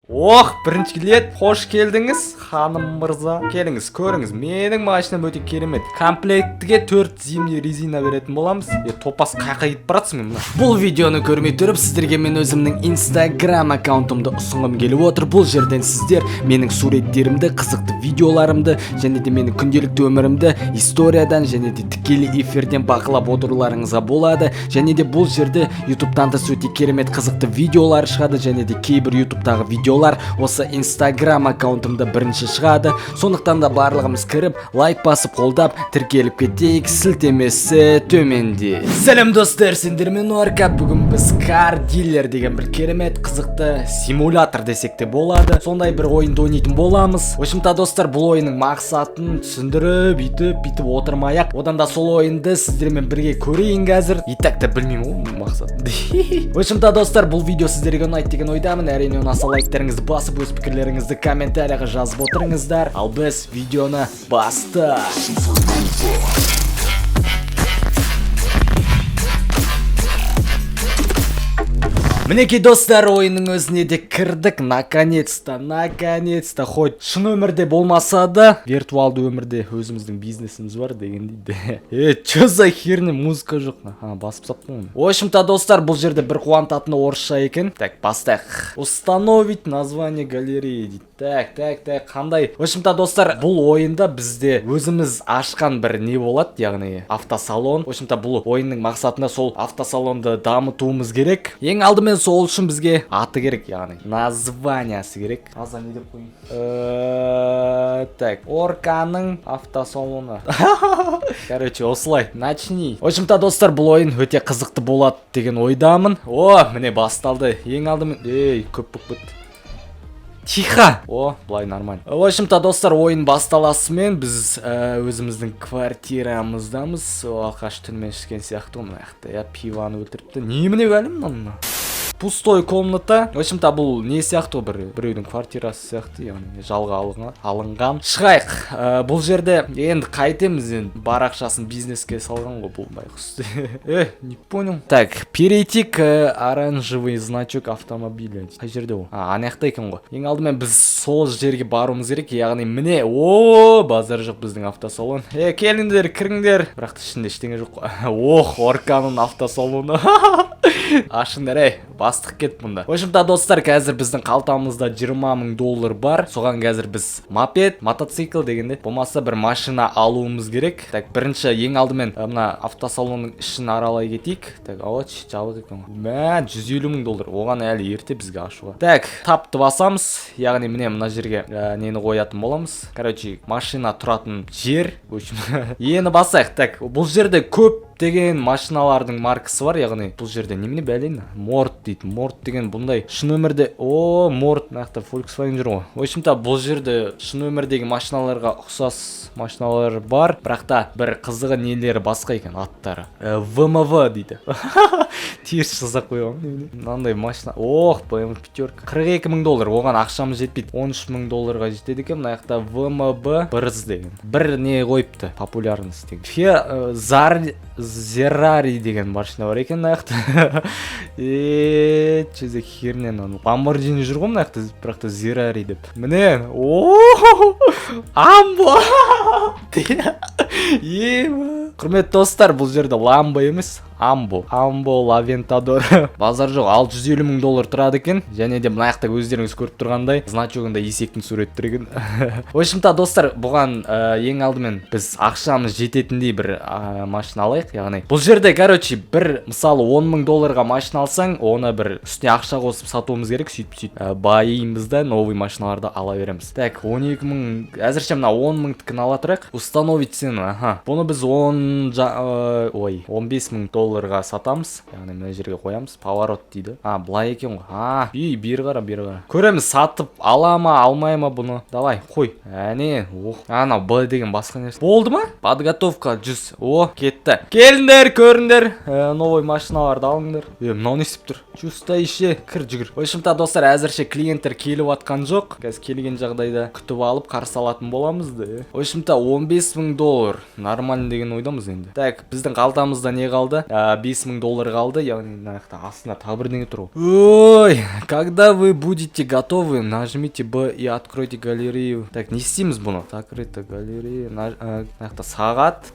Ох, бірінші рет қош келдіңіз, ханым мырза. Келіңіз, көріңіз, менің машинам өте керемет. Комплектіге 4 зимний резина беретін боламыз. Топас қайқайып баратсың мен. Бұл видеоны көрмей тұрып, сіздерге мен өзімнің Instagram аккаунтымды ұсынғым келіп отыр. Бұл жерден сіздер менің суреттерімді, қызықты видеоларымды, және де менің күнделікті өмірімді историядан және де тікелей эфирден бақылап отыруларыңызға болады. Және де бұл жерде YouTube-тан да өте керемет қызықты видеолар шығады, және де кейбір YouTube-тағы видеолар осы Instagram аккаунтымда бірінші шығады. Сондықтан да барлығымыз кіріп, лайк басып қолдап, тіркеліп кетейік, сілтемесі төменде. Сәлем достар, сендермен Орка. Бүгін біз Car Dealer деген бір керемет қызықты симулятор десек те болады. Сондай бір ойынды ойнайтын боламыз. Общем-то достар, бұл ойынның мақсатын түсіндіріп, бүйтіп отырмайық. Одан да сол ойынды сіздермен бірге көрейін қазір. Итак та білмеймін ғой мақсат. Общем-то достар, бұл видео сіздерге ұнайды деген ойдамын. Әрине ұнаса лайктарыңызды басып, өз пікірлеріңізді комментарияға жазып отырыңыздар. Ал біз видеоны бастаймыз. Мінекей достар, ойынның өзіне де кірдік. Наконец-то, хоть шын өмірде болмаса да, виртуалды өмірде өзіміздің бизнесіміз бар деген дейді. Чё за херня, музыка жоқ. Басып саптым. В общем-то достар, бұл жерде бір қуантатыны орысша екен. Так, бастайық. Установить название галереи дейді. Так, қандай? В общем-то достар, бұл ойында бізде өзіміз ашқан бір не болады, яғни автосалон. В общем-то бұл ойынның мақсатында сол автосалонды дамытуымыз керек. Ең алдымен сол үшін бізге аты керек, яғни названиясы керек. Аза не деп қойын? Так, Орканың автосалоны. Короче, осылай. Начни. В общем-то достар, бұл ойын өте қызықты болады деген ойдамын. О, міне басталды. Ең алдымен, көп бітті. Тихо! О, былай нормально. В общем-то, достар, ойын басталасымен біз өзіміздің квартирамыздамыз. Алқаш түнмен ішкен сияқты оны аяқта. Пиваны өлтіріпті. Неміне бәлім мұны? Пустой комната. В общем-то, бұл не сияқты біреудің квартирасы сияқты, яғни жалға алынған. Шығайық. Бұл жерде енді қайтеміз, енді бар ақшасын бизнеске салған ғой бұл байқұс. Не понял. Так, перейти к оранжевый значок автомобиля. Қай жерде ол? Анаяқта екен ғой. Ең алдымен біз сол жерге баруымыз керек, яғни міне, базар жоқ біздің автосалон. Келіңдер, кіріңдер. Бірақ ішінде ештеңе жоқ. Ох, Орканың автосалоны. Ашыңдар, бастық кет мұнда. В общем-то, достар, қазір біздің қалтамызда $20,000 бар. Соған қазір біз мотоцикл дегенде, болмаса бір машина алуымыз керек. Так, бірінші ең алдымен мына автосалонның ішін аралай кетейік. Так, жабық екен. $150,000. Оған әлі ерте бізге ашуға. Так, тапты басамыз. Яғни міне мына жерге нені қоятын боламыз. Короче, машина тұратын жер. Ені басайық. Так, бұл жерде көп деген машиналардың маркасы бар, яғни бұл жерде немене бәлейін? Морт дейді. Морт деген бұндай шын өмірде, Морт, нақты Volkswagen жүр ғой. В общем-то, бұл жерде шын өмірдегі машиналарға ұқсас машиналар бар, бірақ та бір қызығы нелері басқа екен аттары. ВМВ дейді. Теріс жазақ қойған. Мынандай машина. BMW пятерка. $42,000. Оған ақшамыз жетпейді. $13,000 жетеді екен. Мына жақта ВМБ біріз деген. Бір не қойыпты, популярность деген. Зеррари деген машина бар екен мына жақта. Чөзе хернен Lamborghini жүр ғой мына жақта, бірақ та Зеррари деп. Міне, Амбо. Құрметті достар, бұл жерде Ламбо емес, Амбо Лавентадор. Базар жоқ, $650,000 тұрады екен. Және де мына жақта өздеріңіз көріп тұрғандай значогында есектің суреттері екен. В общем-то, достар, бұған ең алдымен біз ақшамыз жететіндей бір машина алайық. Яғни бұл жерде, короче, бір мысалы $10,000 машина алсаң, оны бір үстіне ақша қосып сатуымыз керек. Сөйтіп байимыз да новый машиналарды ала береміз. Так, 12,000, әзірше мына 10,000-тікін ала тұрайық. Установить цену. Бұны біз $15,000 сатамыз. Яғни мына жерге қоямыз. Поворот дейді. Былай екен ғой. Бері қара. Көреміз, сатып ала ма, алмай ма бұны. Давай, қой. Анау Б деген басқа нәрсе. Болды ма? Подготовка 100. Кетті. Келіңдер, көріңдер. Новый машиналарды алыңдар. Мынау не істеп тұр? Чувствайше, кір жүгір. В общем-то, достар, әзірше клиенттер келіп атқан жоқ. Қазір келген жағдайда күтіп алып қарсы алатын боламыз да. В общем-то, $15,000. Нормально деген ойдамыз енді. Так, біздің қалтамызда не қалды? $5000 қалды, яғни мына жақта астында тағы бірдеңе тұр. Ой, когда вы будете готовы, нажмите Б и откройте галерею. Так, не істейміз бұны? Закрыта галерея. Мына жақта сағат,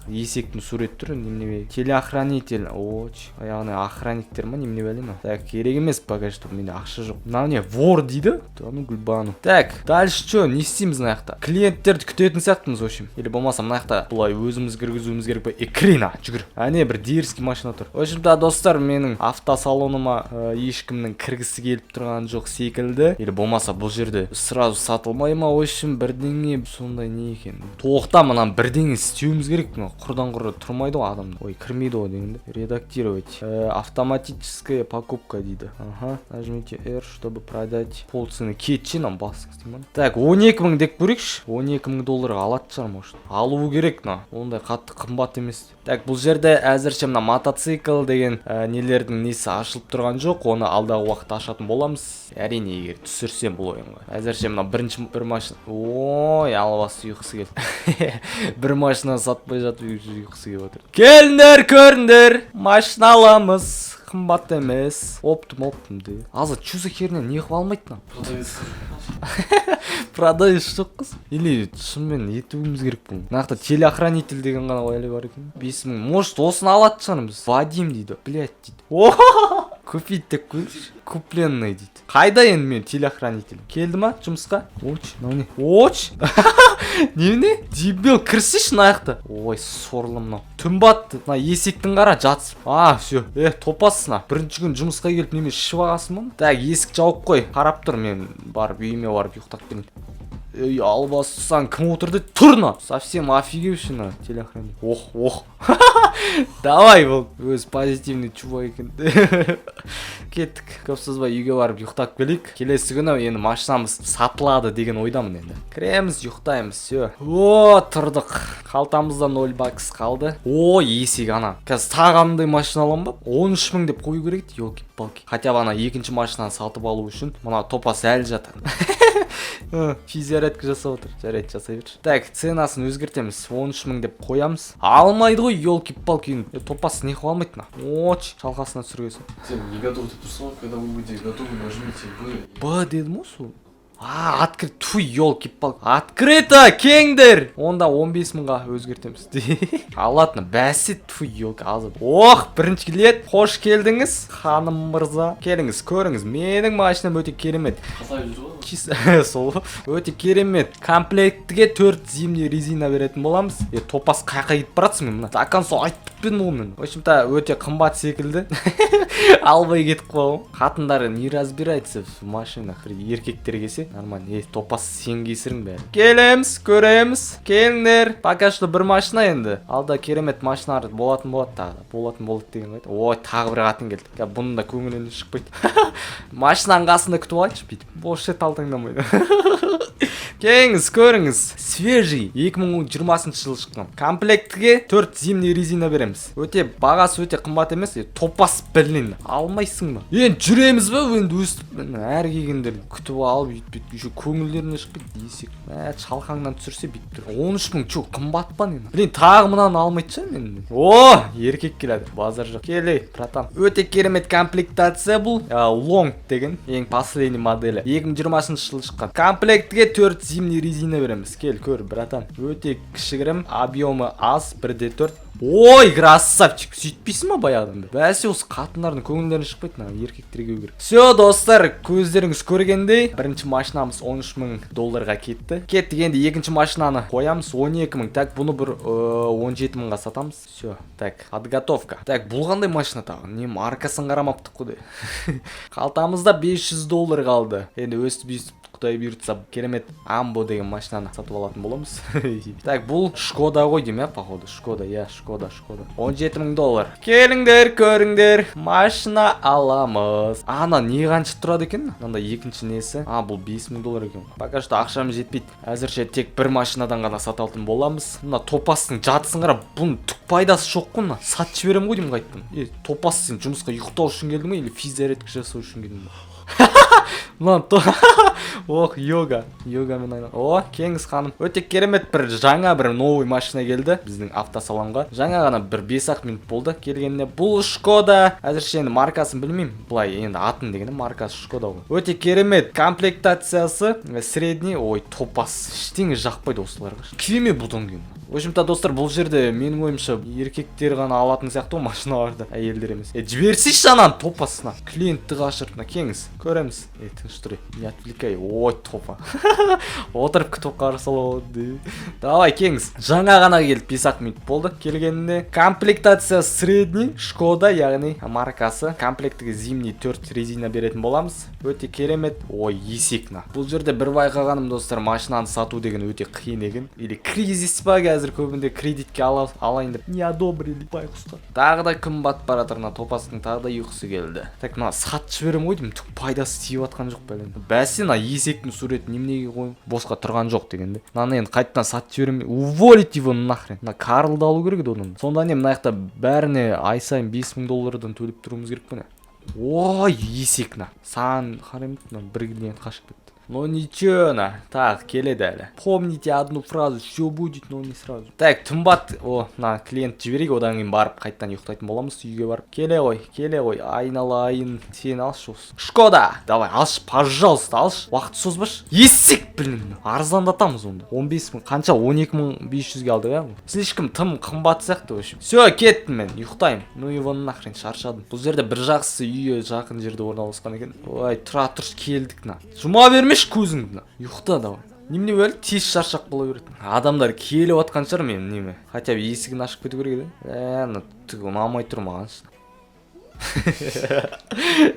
есектің сурет түрі, немене? Телеохранитель. Оч, яғни охранниктер ма, немене бәлем? Так, керек емес, пока что менде ақша жоқ. Мына не, вор дейді? Тану гүлбану. Так, дальше что? Не істейміз мына жақта? Клиенттерді күтетін сияқтымыз, в общем. Или болмаса мына жақта бұлай өзіміз кіргізуіміз керек па? Крина, жүгір. Әне бір дерзкий машина тұр. В общем-то, достар, менің автосалоныма ешкімнің кіргісі келіп тұрған жоқ секілді. Или болмаса бұл жерде сразу сатылмай ма? В общем, бірдеңе сондай не екен? Тоқта, мынан бірдеңе істеуіміз керек. Құрдан құры тұрмайды ғой адам. Ой, кірмейді ғой дегенде. Редактировать. Автоматическая покупка дейді. Ага, нажмите R, чтобы продать полцены. Кетші нам басық деймін. Так, 12000 деп көрейікші. $12000 алады шығар, может. Алуы керек, ондай қатты қымбат емес. Так, бұл жерде әзірше мына мотоцикл деген нелердің несі ашылып тұрған жоқ. Оны алдағы уақытта ашатын боламыз. Әрине, егер түсірсем бұл ойынға. Әзірше мына бір машина. Ой, албасы ұйқысы келді. Бір машина сатпай жатып ұйқысы келіп отыр. Келіңдер, көріңдер. Машина аламыз. Қымбат емес. Оптым де. Аза, чё за херня? Не қылмайды. Продавец жоқ қыз. Или шынымен етуіміз керек бұл. Нақты телеохранитель деген ғана ойлай бар екен. 5000. Может, осыны алады шығармыз. Вадим дейді. Блять дейді. Купить деп көрші. Купленный дейді. Қайда енді мен телеохранитель? Келді ма жұмысқа? Оч, не? Оч? Не? Дебил, кірсеш наяқты. Ой, сорлы мынау. Түн батты. Мына есектің қара жатсып. Все. Топасына. Бірінші күн жұмысқа келіп неме ішіп ағасың ба? Так, есік жауып қой. Қарап тұр, мен барып үйіме барып ұйықтап келейін. Ей, албасысан, кім отырды? Тұрна! Совсем офигевші телеохранитель. Ох. Давай, бұл өз позитивный чувак екен. Кеттік. Көп созбай үйге барып ұйықтап келейік. Келесі күні енді машинамыз сатылады деген ойдамын енді. Кіреміз, ұйықтаймыз, все. Тұрдық. Қалтамызда $0 қалды. Есек ана. Қазір тағамдай машина алам ба? 13000 деп қою керек дейді, елки-палки. Хотя ана екінші машинаны сатып алу үшін мына топас әлі жатады. Физиоретка жасап отыр. Жарайды, жасай берші. Так, ценасын өзгертеміз. 13000 деп қоямыз. Алмайды ғой, елки-палки. Топас не қыл алмайды на. Оч, шалқасына түсіргесін. Сен не готов ты писал, когда вы будете готовы, нажмите Б дедім осы. Открыт, ту, елки-палки. Открыто, кеңдер. Онда 15000-ға өзгертеміз. Алатыны, бәсі, ту, елки, азыр. Бірінші келет, қош келдіңіз, ханым мырза. Келіңіз, көріңіз, менің машинам өте керемет. Сол, өте керемет. Комплектіге 4 зимний резина беретін боламыз. Топас қайқа кетіп баратсың мен. Закан сол айтып бітпедім ол мен. В общем-то, өте қымбат секілді. Албай кетіп қалам. Қатындары не разбирается в машинах, еркектер келсе. Нормально, топас сен кесірің бәрі. Келеміз, көреміз, келіңдер. Пока что бір машина енді. Алда керемет машиналар болатын деген қайды. Ой, тағы бір қатын келді. Бұның да көңілінен шықпайды. Машинаның қасында күтіп алайыншы бүйтіп. Бош шет алтаңдамайды. Келіңіз, көріңіз. Свежий. 2020 жылы шыққан. Комплектіге 4 зимний резина береміз. Өте бағасы өте қымбат емес. Топас бірлін. Алмайсың ба? Енді жүреміз ба? Енді өстіп әр кегендер күтіп алып бүйтіп еще көңілдеріне шықпайды. Есек. Шалқаңнан түсірсе бүйтіп тұр. 13000 чо қымбат па не? Блин, тағы мынаны алмайды ше мен. Еркек келеді. Базар жоқ. Келей, братан. Өте керемет комплектация бұл. Long деген ең последний моделі. 2020 жылы шыққан. Комплектіге 4 зимний резина береміз. Кел, көр, братан. Өте кішігірім, объемы аз, 1/4. Ой, красавчик, сөйтпейсің ма баяғыдан бері? Бәсе осы қатындардың көңілдеріне шықпайды, еркектерге керек. Все, достар, көздеріңіз көргендей, бірінші машинамыз $13000 кетті. Кеттік, енді екінші машинаны қоямыз, 12000. Так, бұны бір 17000-ға сатамыз. Все, так, подготовка. Так, бұл қандай машина тағы? Не маркасын қарамаптық қой. Қалтамызда $500 қалды. Енді өстіп Құдай бұйыртса керемет Амбо деген машинаны сатып алатын боламыз. Так, бұл Шкода ғой деймін, походу. Шкода. $17000. Келіңдер, көріңдер. Машина аламыз. Ана не қанша тұрады екен? Мында екінші несі? Бұл $5000 екен. Пока что ақшамыз жетпейді. Әзірше тек бір машинадан ғана сататын боламыз. Мына топастың жатысын қара, бұның түк пайдасы жоқ қой. Сатып жіберем ғой деймін қайттым. Топас сен жұмысқа ұйықтау үшін келдің ме или физиоретка жасау үшін келдің бе? Ох, йогамен айналып. О, кеңіз ханым. Өте керемет бір жаңа бір новый машина келді біздің автосалонға. Жаңа ғана бір 5-ақ минут болды келгеніне. Бұл Шкода. Әзірше енді маркасын білмеймін. Бұлай енді атын дегені маркасы Шкода ғой. Өте керемет комплектациясы средний. Ой, топас. Ештеңе жақпайды осыларға. Күйме бұдан кейін. В общем-то, достар, бұл жерде менің ойымша еркектер ғана алатын сияқты машиналарды, әйелдер емес. Жіберсейші анан топасына. Клиентті қашырып, кеңіз. Көреміз. Тыныш тұр. Не отвлекай. Ой, топа. Отырып күтіп қарсалауды. Давай, кеңіз. Жаңа ғана келіп 5-ақ минут болды келгеніне. Комплектация средний Шкода, яғни маркасы. Комплектіге зимний 4 резина беретін боламыз. Өте керемет. Ой, есекна. Бұл жерде бір байқағаным, достар, машинаны сату деген өте қиын екен. Или кризис па, қазір көбінде кредитке алайын деп не одобрили байқұсқа. Тағы да күн батып баратырына топастың тағы да ұйқысы келді. Так, мына сатып жіберем ғой деймін, түк пайдасы тиіп атқан жоқ бәлем. Бәсе, мына есектің суретін неменеге қойып босқа тұрған жоқ дегенде. Мынаны енді қайтадан сатып жіберем, уволить его нахрен. Мына Карлды алу керек еді оның. Сонда не мына жақта бәріне ай сайын $5000 төлеп тұруымыз керек пе? Ой, есекна. Саған қараймын, бір клиент қашып кетті. Ну ничего, так, келеді әлі. Помните одну фразу, все будет, но не сразу. Так, тымбат, на клиент жіберейік, одан кейін барып қайттан ұйықтайтын боламыз, үйге барып. Келе ғой, айналайын, сен алшы осы. Шкода, давай, алшы, пожалуйста, алшы. Уақыт созбаш. Есек, блин, арзандатамыз онда. 15 мың, қанша, 12500-ге алдық, ә? Слишком тым қымбат сияқты, в общем. Все, кеттім мен, ұйықтаймын. Ну и вон нахрен, шаршадым. Бұл жерде бір жақсы үйі жақын жерде орналасқан екен. Ой, тұра тұрш келдік, жұма берме көзіңді, ұйықта давай. Немене өлі тез шаршақ бола береді. Адамдар келіп атқан шығар мен неме. Хотя бы есігін ашып кету керек еді. Түгі ұнамай тұр маған.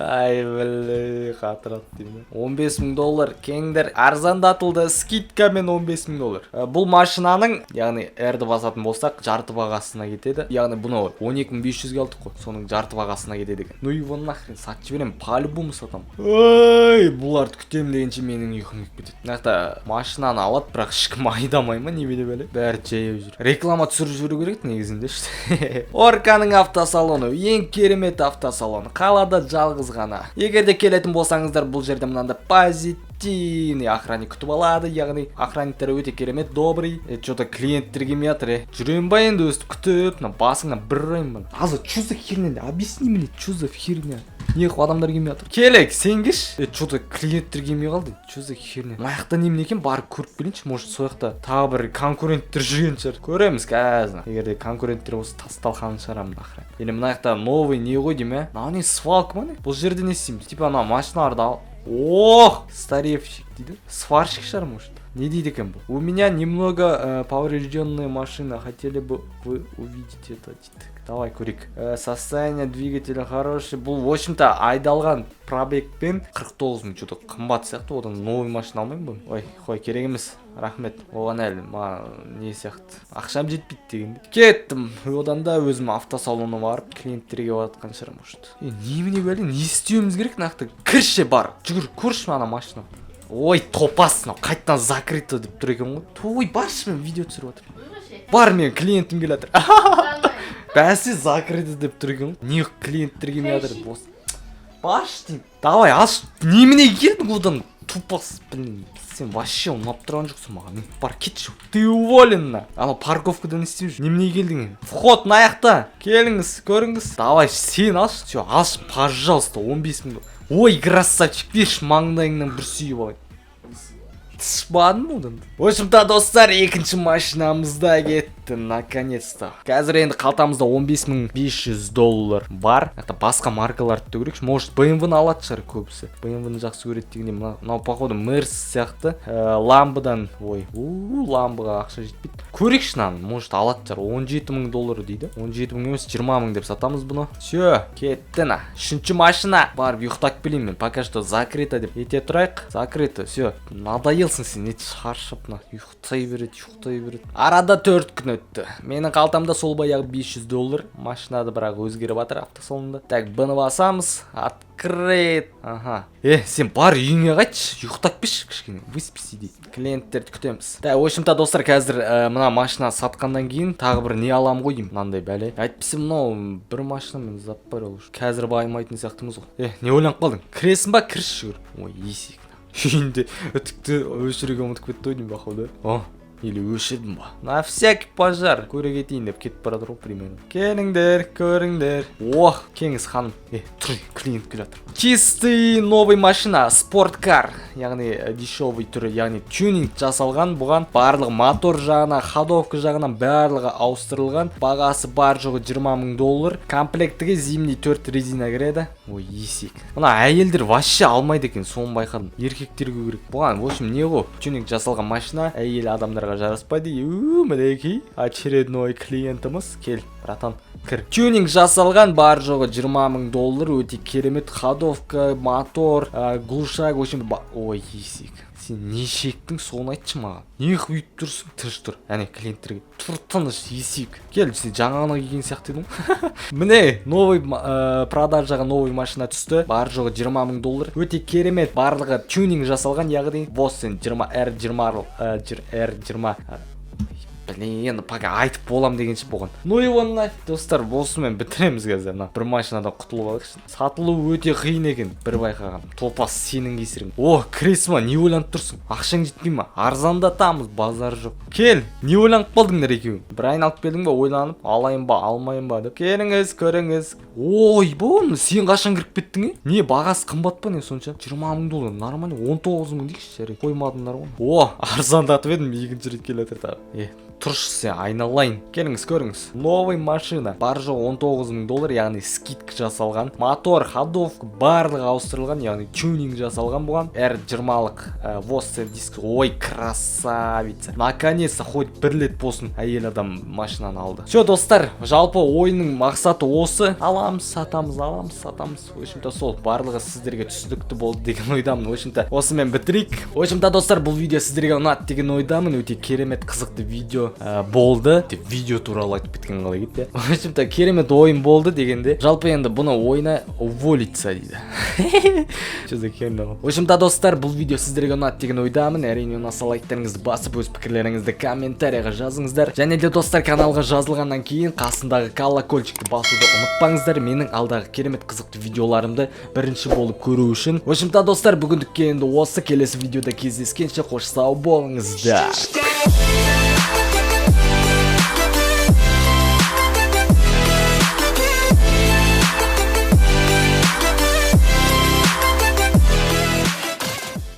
Ай, білі, қатырат деймін. $15000 кеңдер арзандатылды, скидкамен $15000. Бұл машинаның, яғни әрді басатын болсақ, жарты бағасына кетеді. Яғни бұны 12500-ге алдық қой, соның жарты бағасына кетеді. Ну и вон нахрен сатып жіберем, по-любому сатам. Ой, бұларды күтем дегенше менің ұйқым келіп кетеді. Нақты машинаны алады, бірақ ешкім айдамай ма, немене бәле? Бәрі жаяу жүр. Реклама түсіріп жіберу керек негізінде. Орканың автосалоны ең керемет автосалон қалада жалғыз ғана. Егерде келетін болсаңыздар, бұл жерде мынандай позитивный охранник күтіп алады, яғни охранниктер өте керемет, добрый. Что-то клиенттер келмей жатыр. Жүрем ба енді өстіп күтіп, басыңа бір ұрайын. Азы, что за херня? Объясни мне, что за херня? Неғып адамдар келмей жатыр. Келек, сен кеш. Что-то клиенттер келмей қалды. Что за херня? Маяқта немен екен, барып көріп келейінші. Может, сояқта тағы бір конкуренттер жүрген шығар. Көреміз қазір. Егерде конкуренттер осы тасталқанын шығарамын нахрен. Или мынаяқта новый не ғой дейм, а? Не свалка ма не? Бұл жерде не істейміз? Типа ана машиналарды ал. Ох, старевщик дейді. Сварщик шығар, может. Не дейді екен бұл? У меня немного поврежденная машина. Хотели бы вы увидеть это дейді. Давай көрейік. Состояние двигателя хороший. Бұл, в общем-то, айдалған пробегпен 49 мың. Что-то қымбат сияқты, одан новый машина алмаймын бұл. Ой, қой, керек емес. Рахмет. Оған әлі, не сияқты. Ақшам жетпейді дегенде. Кеттім. Одан да өзім автосалоны барып, клиенттерге баратқан шығар, может. Немене бәле, не істеуіміз керек нақты? Кірше бар. Жүгір, көрші ана машина. Ой, топас, қайттан закрыто деп тұр екен ғой. Той, баршы мен видео түсіріп отыр. Бар мен клиентім келе жатыр. Бәсе закрыто деп тұр екен ғой. Не клиенттер келмей жатыр, бос. Баршы деймін. Давай, аш. Немене келдің одан? Тупас, блин. Сен вообще ұнап тұрған жоқсың маған. Бар, кетші. Ты уволен. Ана парковкадан істеп жүр. Немене келдің? Вход наяқта. Келіңіз, көріңіз. Давай, сен алшы. Все, алшы, пожалуйста, 15 мың. Ой, красавчик, берші маңдайыңнан бір сүйіп алайын. Тышпадың одан. В общем-то, достар, екінші машинамызда кетті, наконец-то. Қазір енді қалтамызда $15500 бар. Басқа маркаларды да көрейікші. Может, BMW-ны алады шығар көбісі. BMW-ны жақсы көреді дегенде, мынау походу Мерс сияқты. Ламбыдан, ой, ламбыға ақша жетпейді. Көрейікші наны, может, алады шығар. $17000 дейді. 17 мың емес, 20 мың деп сатамыз бұны. Все, кетті на. Үшінші машина. Барып ұйықтап келейін мен. Пока что закрыто деп. Ете тұрайық. Закрыто, все. Надоелсің сен, не шаршап на. Ұйықтай береді. Арада 4 күн өтті. Менің қалтамда сол баяғы $500. Машинады бірақ өзгеріп жатыр автосалонда. Так, бұны басамыз. Открыт. Ага. Сен бар үйіңе қайтшы. Ұйықтап кеш кішкене. Выспись дейді. Клиенттерді күтеміз. Так, в общем-то, достар, қазір мына машина сатқаннан кейін тағы бір не алам ғой деймін. Мынандай бәле. Әйтпесе мынау бір машина мен запарил. Қазір байымайтын сияқтымыз ғой. Не ойланып қалдың? Кіресің ба? Кірші жүр. Ой, есек. үйінде үтікті өшіруге ұмытып кетті ғой деймін походу. Или өшірдім ба? На всякий пожар көре кетейін деп кетіп бара жатыр ғой примерно. Келіңдер, көріңдер. Кеңіз ханым. Тұр, клиент келе жатыр. Чистый новый машина, спорткар. Яғни дешевый түрі, яғни тюнинг жасалған. Бұған барлығы мотор жағынан, ходовка жағынан барлығы ауыстырылған. Бағасы бар жоғы $20,000. Комплектіге зимний 4 резина кіреді. Есек. Мына әйелдер вообще алмайды екен, соны байқадым. Еркектерге керек. Бұған, в общем, не ғой? Тюнинг жасалған машина, әйел адамдарға жараспайды. Мінекей, очередной клиентіміз. Кел, братан, кір. Тюнинг жасалған бар жоғы $20,000. Өте керемет ходовка, мотор, глушак, в общем, есек. Сен не шектің, соны айтшы маған. Не құйып тұрсың, тыныш тұр. Әне клиенттерге тұр, тыныш, есек. Кел, сен жаңағына келген сияқты едің. Міне, новый продажаға новый машина түсті. Бар жоғы $20,000. Өте керемет, барлығы тюнинг жасалған, яғни Vossen R20 Блин, пока айтып болам дегенше болған. Ну и оны нафиг, достар, болсымен бітіреміз қазір. Бір машинадан құтылып алайықшы. Сатылу өте қиын екен, бір байқаған. Топас сенің кесірің. Крис ма, не ойланып тұрсың? Ақшаң жетпей ма? Арзандатамыз, базар жоқ. Кел, не ойланып қалдыңдар екеуің? Бір айналып келдің ба, ойланып, алайын ба, алмайын ба деп. Келіңіз, көріңіз. Бұл, сен қашан кіріп кеттің? Не, бағасы қымбат па не сонша? $20,000, нормально, 19,000 дейікші жарайды. Қоймадыңдар ғой. Арзандатып едім, екінші рет келе жатыр тағы. Тұршы сен, айналайын. Келіңіз, көріңіз. Новый машина. Бар жоғы $19,000, яғни скидка жасалған. Мотор, ходовка, барлығы ауыстырылған, яғни тюнинг жасалған бұған. R20-лық Vossen диск. Красавица. Наконец-то, хоть бір рет болсын әйел адам машинаны алды. Все, достар, жалпы ойынның мақсаты осы. Аламыз, сатамыз. В общем-то, сол барлығы сіздерге түсінікті болды деген ойдамын. В общем-то, осымен бітірейік. В общем-то, достар, бұл видео сіздерге ұнады деген ойдамын. Өте керемет, қызықты видео болды. Видео туралы айтып кеткен қалай кетті. В общем-то, керемет ойын болды дегенде. Жалпы енді бұны ойына уволиться дейді. Что за херня? В общем-то, достар, бұл видео сіздерге ұнады деген ойдамын. Әрине ұнаса лайктарыңызды басып, өз пікірлеріңізді комментарияға жазыңыздар. Және де достар, каналға жазылғаннан кейін қасындағы колокольчикті басуды ұмытпаңыздар. Менің алдағы керемет қызықты видеоларымды бірінші болып көру үшін. В общем-то, достар, бүгіндікке енді осы, келесі видеода кездескенше қош сау болыңыздар.